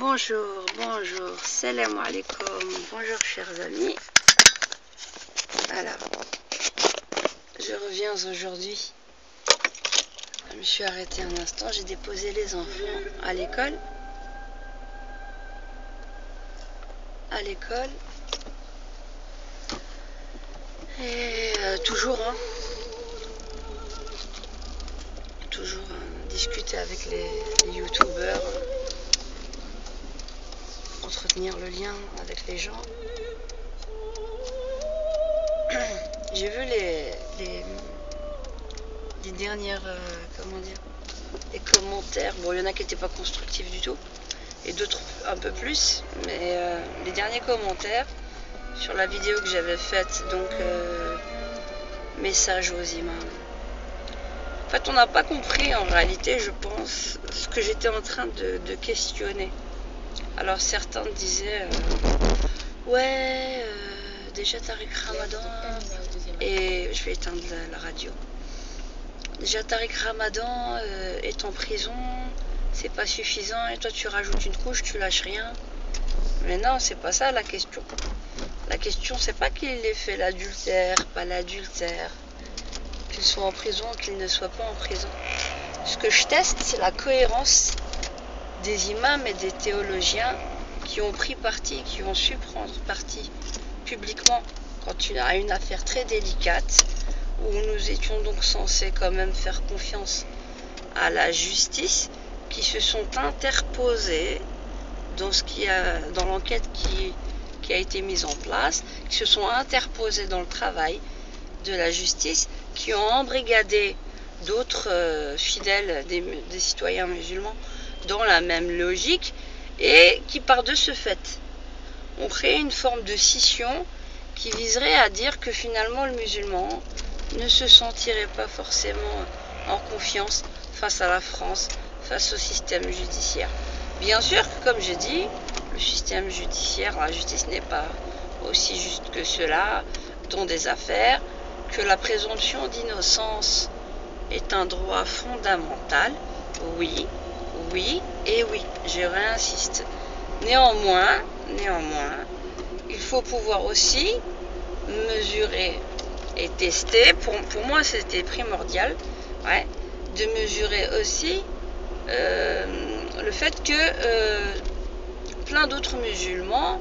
Bonjour, salam alaikum, bonjour chers amis. Alors, je reviens aujourd'hui. Je me suis arrêtée un instant, j'ai déposé les enfants à l'école. Et toujours discuter avec les youtubeurs, entretenir le lien avec les gens. J'ai vu les dernières, les commentaires. Bon, il y en a qui n'étaient pas constructifs du tout, et d'autres un peu plus, mais les derniers commentaires sur la vidéo que j'avais faite, donc message aux imams. En fait, on n'a pas compris en réalité, je pense, ce que j'étais en train de questionner. Alors certains disaient ouais, déjà Tariq Ramadan, et je vais éteindre la radio. Déjà Tariq Ramadan est en prison, c'est pas suffisant, et toi tu rajoutes une couche, tu lâches rien. Mais non, c'est pas ça la question. La question, c'est pas qu'il ait fait l'adultère, pas l'adultère, qu'il soit en prison, qu'il ne soit pas en prison. Ce que je teste, c'est la cohérence des imams et des théologiens qui ont pris parti, qui ont su prendre parti publiquement quand il y a une affaire très délicate, où nous étions donc censés quand même faire confiance à la justice, qui se sont interposés dans l'enquête qui a été mise en place, qui se sont interposés dans le travail de la justice, qui ont embrigadé d'autres fidèles des citoyens musulmans dans la même logique, et qui par de ce fait ont créé une forme de scission qui viserait à dire que finalement le musulman ne se sentirait pas forcément en confiance face à la France, face au système judiciaire. Bien sûr que, comme j'ai dit, le système judiciaire, la justice n'est pas aussi juste que cela dans des affaires, que la présomption d'innocence est un droit fondamental, oui, et oui, je réinsiste. Néanmoins, il faut pouvoir aussi mesurer et tester. Pour moi, c'était primordial, de mesurer aussi le fait que plein d'autres musulmans,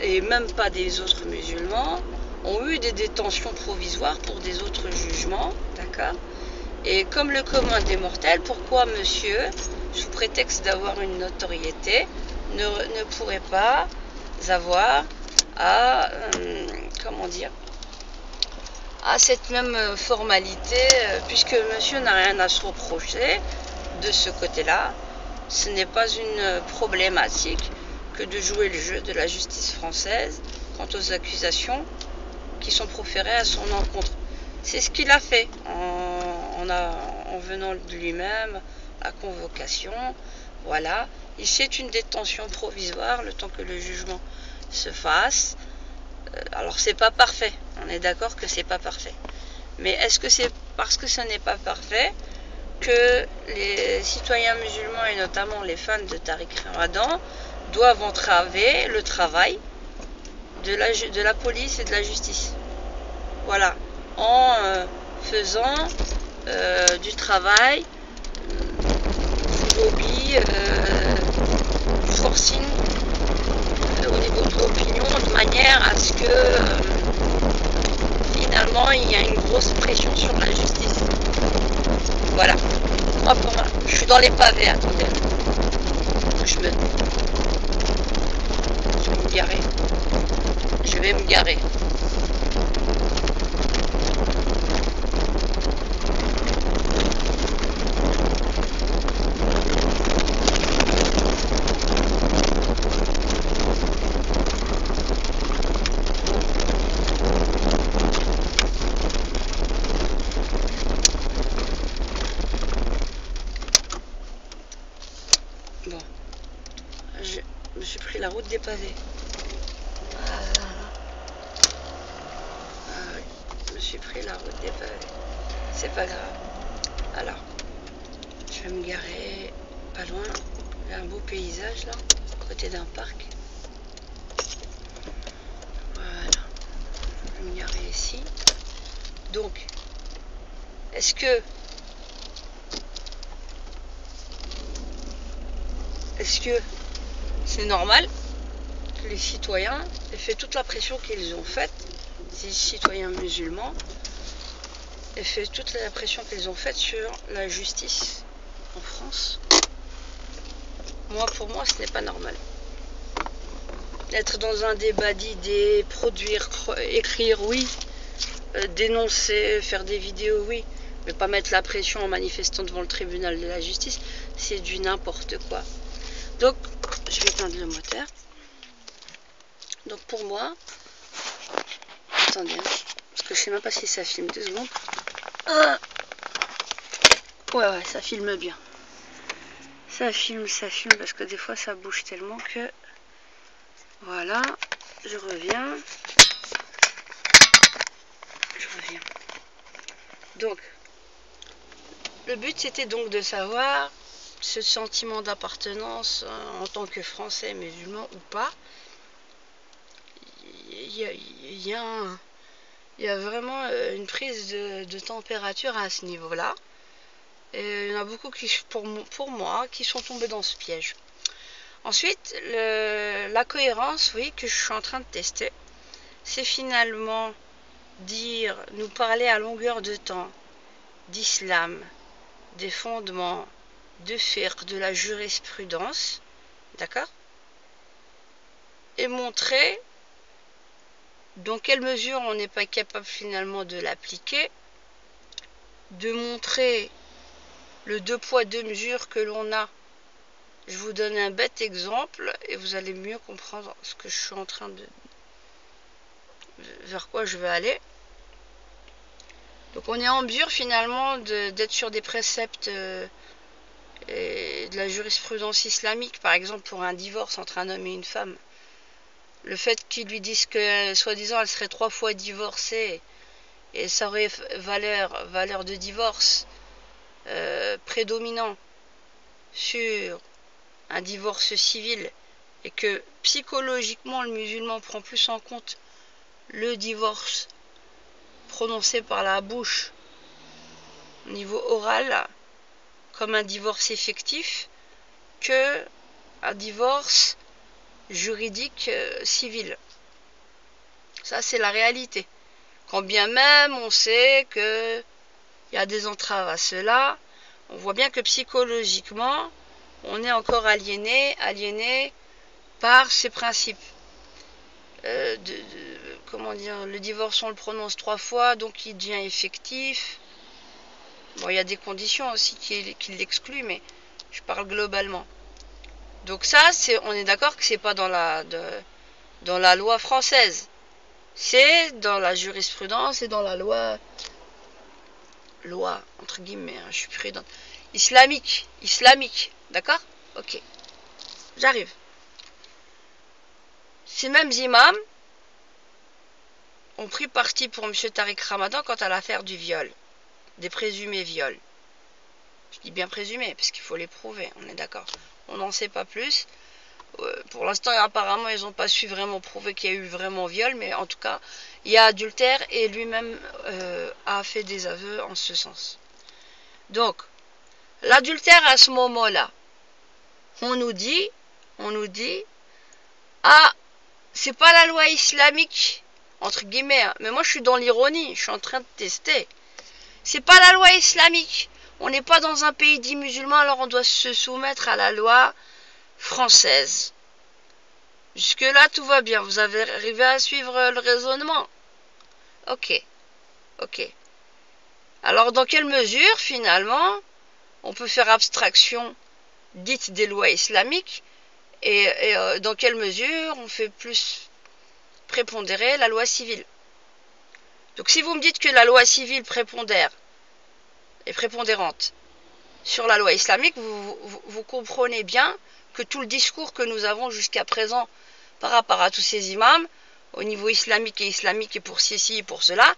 et même pas des autres musulmans, ont eu des détentions provisoires pour des autres jugements, d'accord? Et comme le commun des mortels, pourquoi monsieur, sous prétexte d'avoir une notoriété, ne pourrait pas avoir à, à cette même formalité, puisque monsieur n'a rien à se reprocher de ce côté-là. Ce n'est pas une problématique que de jouer le jeu de la justice française quant aux accusations qui sont proférées à son encontre. C'est ce qu'il a fait en venant de lui-même, la convocation, voilà. C'est une détention provisoire le temps que le jugement se fasse. Alors c'est pas parfait, on est d'accord que c'est pas parfait. Mais est-ce que c'est parce que ce n'est pas parfait que les citoyens musulmans et notamment les fans de Tariq Ramadan doivent entraver le travail de la police et de la justice? Voilà, en faisant du travail, du lobby, du forcing au niveau de l'opinion, de manière à ce que finalement il y a une grosse pression sur la justice. Voilà. Moi, pour moi, je suis dans les pavés, attendez. Je vais me garer. Je vais me garer. Bon, je me suis pris la route des pavés. Ah oui, je me suis pris la route des pavés. C'est pas grave. Alors, je vais me garer pas loin. Il y a un beau paysage là, à côté d'un parc. Voilà, je vais me garer ici. Donc, est-ce que c'est normal que les citoyens aient fait toute la pression qu'ils ont faite, ces citoyens musulmans, aient fait toute la pression qu'ils ont faite sur la justice en France? Pour moi, ce n'est pas normal. Être dans un débat d'idées, produire, écrire, oui. Dénoncer, faire des vidéos, oui. Mais pas mettre la pression en manifestant devant le tribunal de la justice, c'est du n'importe quoi. Donc, je vais éteindre le moteur. Donc pour moi, attendez, hein, parce que je sais même pas si ça filme, 2 secondes. Ouais, ça filme bien. Ça filme, parce que des fois ça bouge tellement que... Voilà, je reviens. Donc, le but c'était donc de savoir ce sentiment d'appartenance en tant que Français musulman ou pas. Il y a vraiment une prise de température à ce niveau-là. Et il y en a beaucoup qui, pour moi, qui sont tombés dans ce piège. Ensuite, la cohérence, oui, que je suis en train de tester, c'est finalement nous parler à longueur de temps d'islam, des fondements, de fiqh, de la jurisprudence, d'accord? Et montrer dans quelle mesure on n'est pas capable finalement de l'appliquer, de montrer le 2 poids 2 mesures que l'on a. Je vous donne un bête exemple et vous allez mieux comprendre ce que je suis en train vers quoi je vais aller. Donc on est en mesure finalement d'être sur des préceptes et de la jurisprudence islamique, par exemple pour un divorce entre un homme et une femme. Le fait qu'ils lui disent que soi-disant elle serait 3 fois divorcée et ça aurait valeur de divorce prédominant sur un divorce civil et que psychologiquement le musulman prend plus en compte le divorce prononcé par la bouche au niveau oral comme un divorce effectif que un divorce juridique civil. Ça c'est la réalité. Quand bien même on sait que il y a des entraves à cela, on voit bien que psychologiquement on est encore aliéné par ces principes. Comment dire, le divorce on le prononce 3 fois, donc il devient effectif. Bon, il y a des conditions aussi qui l'excluent, mais je parle globalement. Donc ça, on est d'accord que c'est pas dans la loi française. C'est dans la jurisprudence et dans la loi entre guillemets, hein, je suis prudente. Islamique, d'accord? Ok, j'arrive. Ces mêmes imams ont pris parti pour M. Tariq Ramadan quant à l'affaire du viol, des présumés viols. Je dis bien présumés, parce qu'il faut les prouver, on est d'accord. On n'en sait pas plus. Pour l'instant, apparemment, ils n'ont pas su vraiment prouver qu'il y a eu vraiment viol, mais en tout cas, il y a adultère et lui-même a fait des aveux en ce sens. Donc, l'adultère à ce moment-là, on nous dit, ah, c'est pas la loi islamique, entre guillemets, hein, mais moi je suis dans l'ironie, je suis en train de tester. C'est pas la loi islamique, on n'est pas dans un pays dit musulman, alors on doit se soumettre à la loi française. Jusque-là, tout va bien, vous avez arrivé à suivre le raisonnement? Ok. Alors, dans quelle mesure, finalement, on peut faire abstraction dite des lois islamiques et dans quelle mesure on fait plus prépondérer la loi civile? Donc, si vous me dites que la loi civile est prépondérante sur la loi islamique, vous comprenez bien que tout le discours que nous avons jusqu'à présent par rapport à tous ces imams, au niveau islamique et pour ceci et pour cela,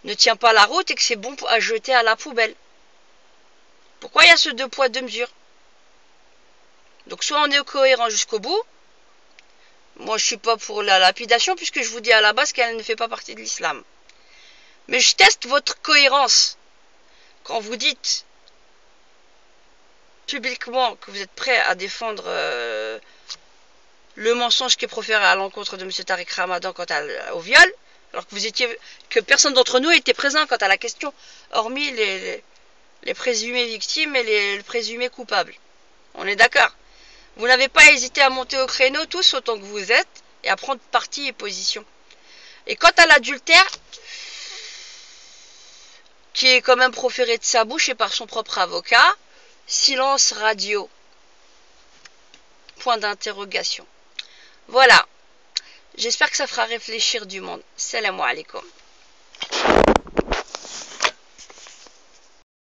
ne tient pas la route et que c'est bon à jeter à la poubelle. Pourquoi il y a ce 2 poids 2 mesures? Donc soit on est cohérent jusqu'au bout. Moi je suis pas pour la lapidation puisque je vous dis à la base qu'elle ne fait pas partie de l'islam. Mais je teste votre cohérence. Quand vous dites publiquement que vous êtes prêt à défendre le mensonge qui est proféré à l'encontre de M. Tariq Ramadan quant au viol, alors que personne d'entre nous était présent quant à la question, hormis les présumées victimes et les présumés coupables. On est d'accord? Vous n'avez pas hésité à monter au créneau tous autant que vous êtes et à prendre parti et position. Et quant à l'adultère, qui est quand même proféré de sa bouche et par son propre avocat, silence radio. Point d'interrogation. Voilà. J'espère que ça fera réfléchir du monde. Salam alaikum.